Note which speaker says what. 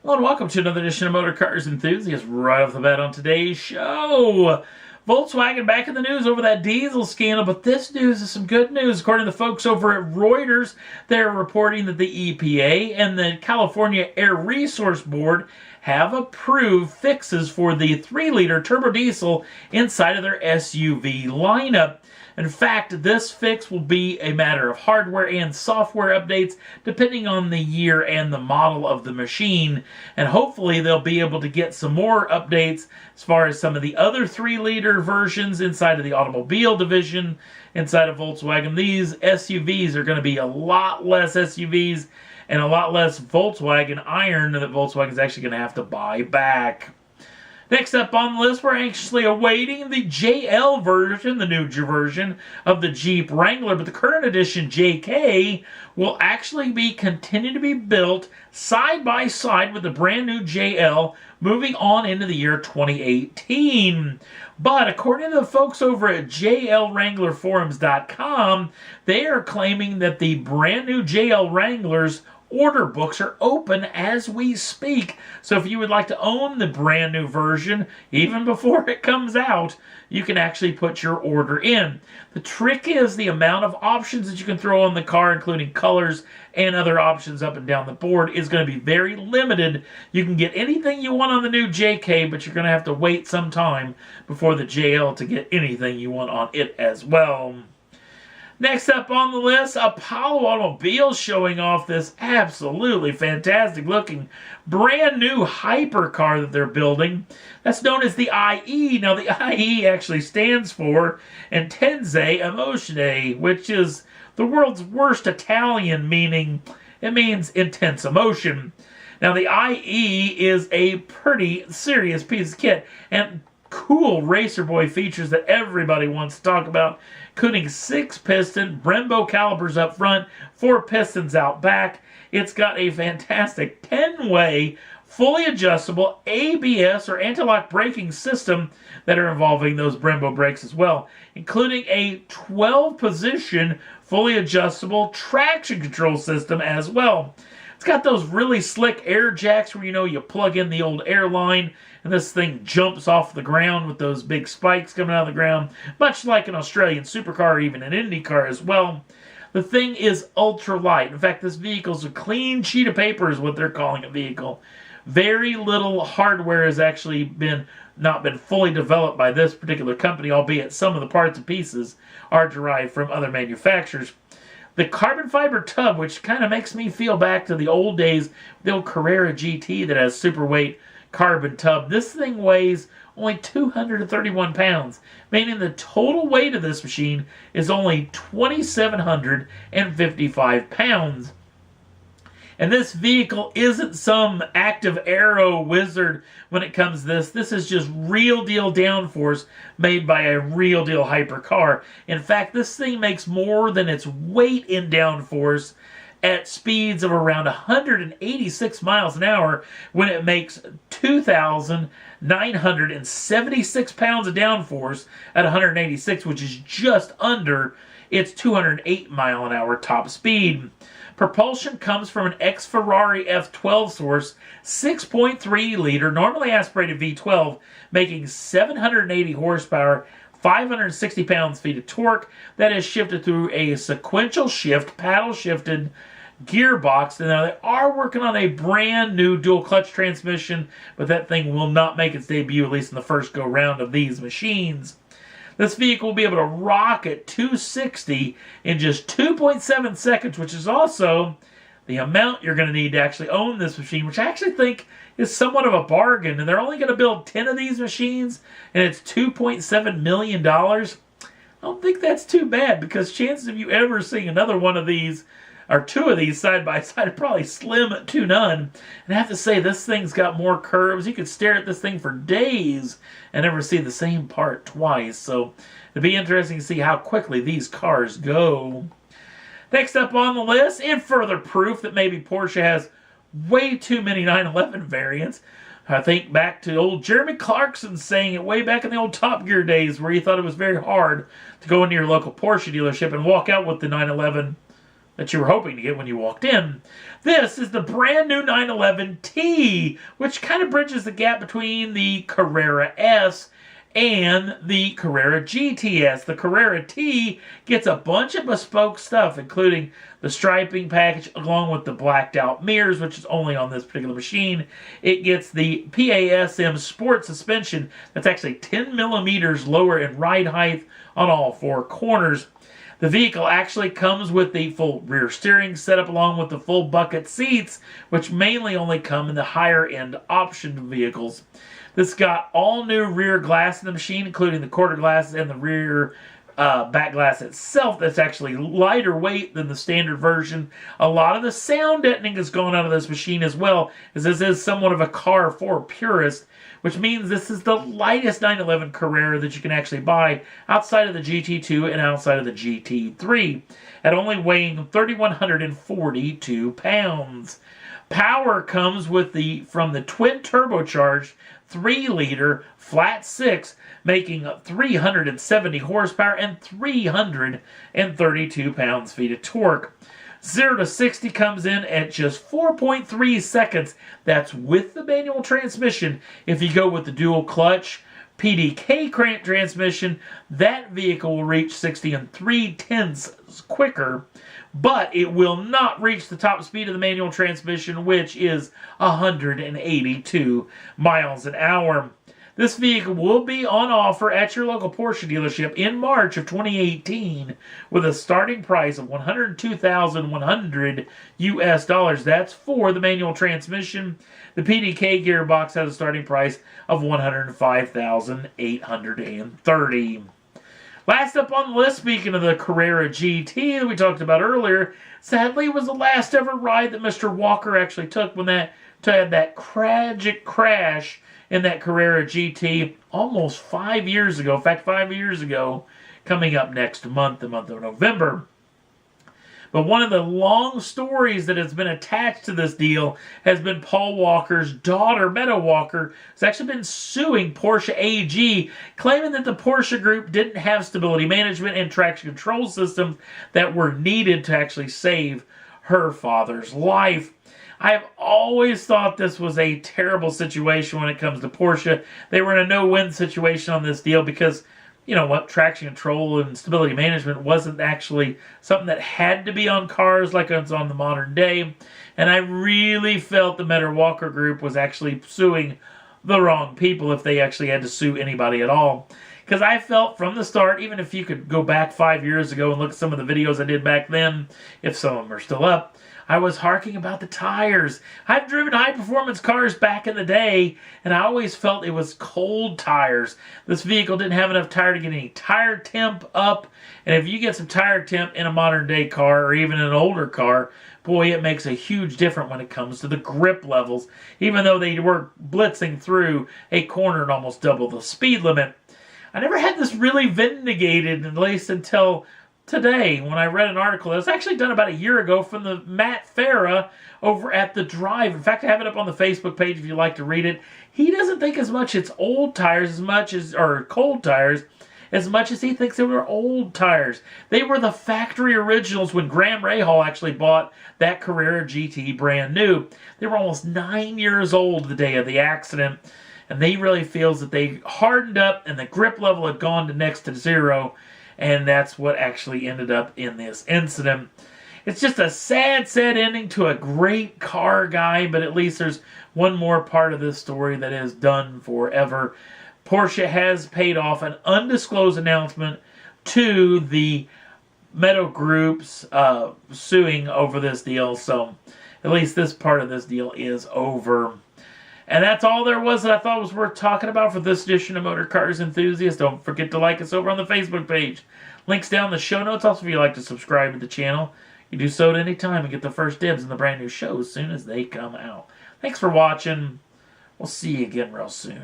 Speaker 1: Hello and welcome to another edition of Motor Cars Enthusiasts. Right off the bat on today's show, Volkswagen back in the news over that diesel scandal, but this news is some good news. According to the folks over at Reuters, they're reporting that the EPA and the California Air Resource Board have approved fixes for the 3-liter turbo diesel inside of their SUV lineup. In fact, this fix will be a matter of hardware and software updates depending on the year and the model of the machine. And hopefully they'll be able to get some more updates as far as some of the other 3-liter versions inside of the automobile division inside of Volkswagen. These SUVs are going to be a lot less SUVs and a lot less Volkswagen iron that Volkswagen is actually going to have to buy back. Next up on the list, we're anxiously awaiting the JL version, the new version of the Jeep Wrangler, but the current edition JK will actually be continuing to be built side by side with the brand new JL moving on into the year 2018. But according to the folks over at JLWranglerForums.com, they are claiming that the brand new JL Wranglers order books are open as we speak. So if you would like to own the brand new version, even before it comes out, you can actually put your order in. The trick is the amount of options that you can throw on the car, including colors and other options up and down the board, is going to be very limited. You can get anything you want on the new JK, but you're going to have to wait some time before the JL to get anything you want on it as well. Next up on the list, Apollo Automobiles showing off this absolutely fantastic looking brand new hypercar that they're building. That's known as the IE. Now the IE actually stands for Intensa Emozione, which is the world's worst Italian meaning. It means intense emotion. Now the IE is a pretty serious piece of kit and cool racer boy features that everybody wants to talk about, including 6-piston Brembo calipers up front, 4 pistons out back. It's got a fantastic 10-way, fully adjustable ABS or anti-lock braking system that are involving those Brembo brakes as well, including a 12-position, fully adjustable traction control system as well. It's got those really slick air jacks where you plug in the old air line and this thing jumps off the ground with those big spikes coming out of the ground, much like an Australian supercar or even an Indy car as well. The thing is ultra light. In fact, this vehicle's a clean sheet of paper is what they're calling a vehicle. Very little hardware has actually not been fully developed by this particular company, albeit some of the parts and pieces are derived from other manufacturers. The carbon fiber tub, which kind of makes me feel back to the old days, the old Carrera GT that has super weight carbon tub. This thing weighs only 231 pounds, meaning the total weight of this machine is only 2,755 pounds. And this vehicle isn't some active aero wizard when it comes to this. This is just real deal downforce made by a real deal hypercar. In fact, this thing makes more than its weight in downforce at speeds of around 186 miles an hour when it makes 2,976 pounds of downforce at 186, which is just under its 208 mile an hour top speed. Propulsion comes from an ex-Ferrari F12 source, 6.3 liter, normally aspirated V12, making 780 horsepower, 560 pounds-feet of torque. That is shifted through a sequential shift, paddle-shifted gearbox. And now they are working on a brand new dual-clutch transmission, but that thing will not make its debut, at least in the first go-round of these machines. This vehicle will be able to rock at 260 in just 2.7 seconds, which is also the amount you're going to need to actually own this machine, which I actually think is somewhat of a bargain. And they're only going to build 10 of these machines, and it's $2.7 million. I don't think that's too bad, because chances of you ever seeing another one of these, or 2 of these side by side, are probably slim to none. And I have to say, this thing's got more curves. You could stare at this thing for days and never see the same part twice. So it'll be interesting to see how quickly these cars go. Next up on the list, in further proof that maybe Porsche has way too many 911 variants, I think back to old Jeremy Clarkson saying it way back in the old Top Gear days, where he thought it was very hard to go into your local Porsche dealership and walk out with the 911 that you were hoping to get when you walked in. This is the brand new 911T, which kind of bridges the gap between the Carrera S and the Carrera GTS. The Carrera T gets a bunch of bespoke stuff, including the striping package along with the blacked out mirrors, which is only on this particular machine. It gets the PASM Sport suspension that's actually 10 millimeters lower in ride height on all four corners. The vehicle actually comes with the full rear steering setup along with the full bucket seats, which mainly only come in the higher end option vehicles. This got all new rear glass in the machine, including the quarter glasses and the rear back glass itself. That's actually lighter weight than the standard version. A lot of the sound deadening has gone out of this machine as well, as this is somewhat of a car for purists, which means this is the lightest 911 Carrera that you can actually buy outside of the GT2 and outside of the GT3, at only weighing 3,142 pounds. Power comes with from the twin turbocharged 3-liter flat 6, making 370 horsepower and 332 pounds-feet of torque. 0 to 60 comes in at just 4.3 seconds. That's with the manual transmission. If you go with the dual clutch PDK crank transmission, that vehicle will reach 60 in 3/10 quicker, but it will not reach the top speed of the manual transmission, which is 182 miles an hour. This vehicle will be on offer at your local Porsche dealership in March of 2018 with a starting price of $102,100 US. That's for the manual transmission. The PDK gearbox has a starting price of $105,830. Last up on the list, speaking of the Carrera GT that we talked about earlier, sadly was the last ever ride that Mr. Walker actually took when had that tragic crash in that Carrera GT almost 5 years ago. In fact, 5 years ago, coming up next month, the month of November. But one of the long stories that has been attached to this deal has been Paul Walker's daughter, Meadow Walker, has actually been suing Porsche AG, claiming that the Porsche group didn't have stability management and traction control systems that were needed to actually save her father's life. I have always thought this was a terrible situation when it comes to Porsche. They were in a no-win situation on this deal because, you know what, traction control and stability management wasn't actually something that had to be on cars like it's on the modern day. And I really felt the Meadow Walker group was actually suing the wrong people if they actually had to sue anybody at all. Because I felt from the start, even if you could go back 5 years ago and look at some of the videos I did back then, if some of them are still up, I was harking about the tires. I've driven high-performance cars back in the day, and I always felt it was cold tires. This vehicle didn't have enough tire to get any tire temp up, and if you get some tire temp in a modern-day car or even an older car, boy, it makes a huge difference when it comes to the grip levels, even though they were blitzing through a corner at almost double the speed limit. I never had this really vindicated, at least until today, when I read an article that was actually done about a year ago from the Matt Farah over at The Drive. In fact, I have it up on the Facebook page if you'd like to read it. He doesn't think as much it's old tires as much as, or cold tires, as much as he thinks they were old tires. They were the factory originals when Graham Rahal actually bought that Carrera GT brand new. They were almost 9 years old the day of the accident, and they really feels that they hardened up and the grip level had gone to next to zero. And that's what actually ended up in this incident. It's just a sad, sad ending to a great car guy, but at least there's one more part of this story that is done forever. Porsche has paid off an undisclosed announcement to the Meadow Group's suing over this deal, so at least this part of this deal is over. And that's all there was that I thought was worth talking about for this edition of Motor Cars Enthusiast. Don't forget to like us over on the Facebook page. Links down in the show notes. Also, if you'd like to subscribe to the channel, you do so at any time and get the first dibs on the brand new shows as soon as they come out. Thanks for watching. We'll see you again real soon.